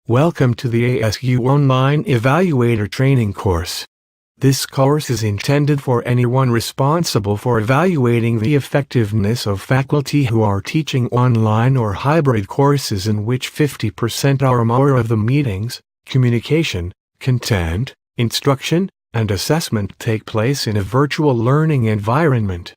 Welcome to the ASU Online Evaluator Training course. This course is intended for anyone responsible for evaluating the effectiveness of faculty who are teaching online or hybrid courses in which 50% or more of the meetings, communication, content, instruction, and assessment take place in a virtual learning environment.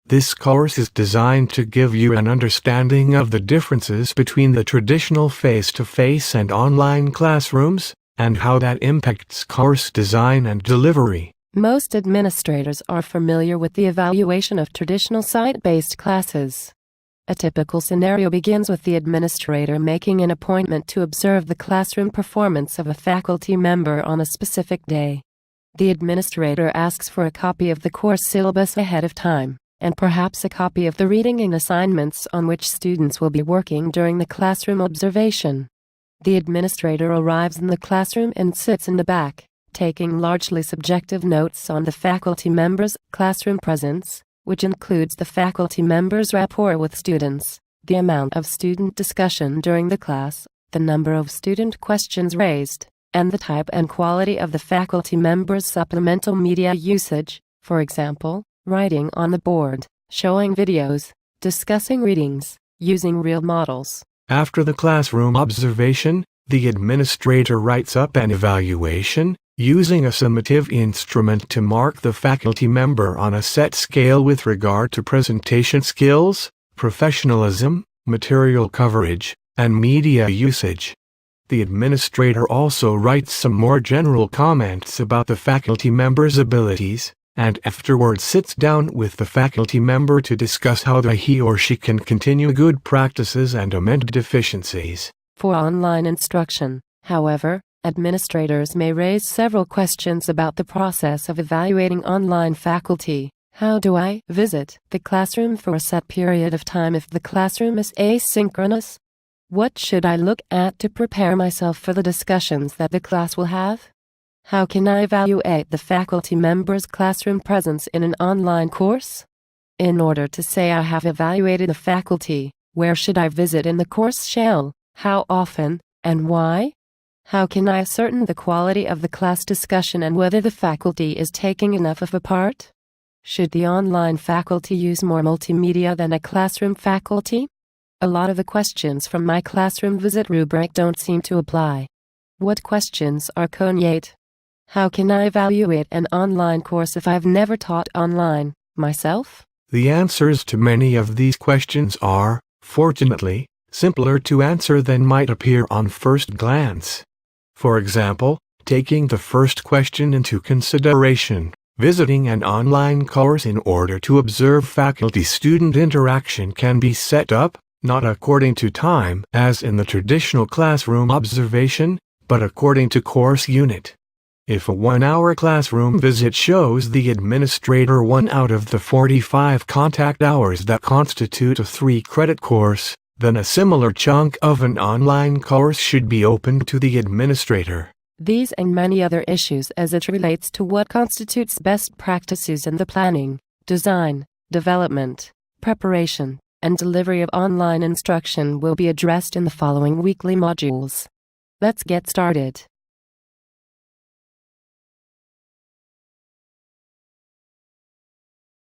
This course is designed to give you an understanding of the differences between the traditional face-to-face and online classrooms, and how that impacts course design and delivery. Most administrators are familiar with the evaluation of traditional site-based classes. A typical scenario begins with the administrator making an appointment to observe the classroom performance of a faculty member on a specific day. The administrator asks for a copy of the course syllabus ahead of time, and perhaps a copy of the reading and assignments on which students will be working during the classroom observation. The administrator arrives in the classroom and sits in the back, taking largely subjective notes on the faculty member's classroom presence, which includes the faculty member's rapport with students, the amount of student discussion during the class, the number of student questions raised, and the type and quality of the faculty member's supplemental media usage, for example, writing on the board, showing videos, discussing readings, using real models. After the classroom observation, the administrator writes up an evaluation, using a summative instrument to mark the faculty member on a set scale with regard to presentation skills, professionalism, material coverage, and media usage. The administrator also writes some more general comments about the faculty member's abilities, and afterwards sits down with the faculty member to discuss how he or she can continue good practices and amend deficiencies. For online instruction, however, administrators may raise several questions about the process of evaluating online faculty. How do I visit the classroom for a set period of time if the classroom is asynchronous? What should I look at to prepare myself for the discussions that the class will have? How can I evaluate the faculty member's classroom presence in an online course? In order to say I have evaluated the faculty, where should I visit in the course shell, how often, and why? How can I ascertain the quality of the class discussion and whether the faculty is taking enough of a part? Should the online faculty use more multimedia than a classroom faculty? A lot of the questions from my classroom visit rubric don't seem to apply. What questions are cognate? How can I evaluate an online course if I've never taught online, myself? The answers to many of these questions are, fortunately, simpler to answer than might appear on first glance. For example, taking the first question into consideration, visiting an online course in order to observe faculty-student interaction can be set up, not according to time as in the traditional classroom observation, but according to course unit. If a 1-hour classroom visit shows the administrator 1 out of the 45 contact hours that constitute a 3-credit course, then a similar chunk of an online course should be opened to the administrator. These and many other issues as it relates to what constitutes best practices in the planning, design, development, preparation, and delivery of online instruction will be addressed in the following weekly modules. Let's get started.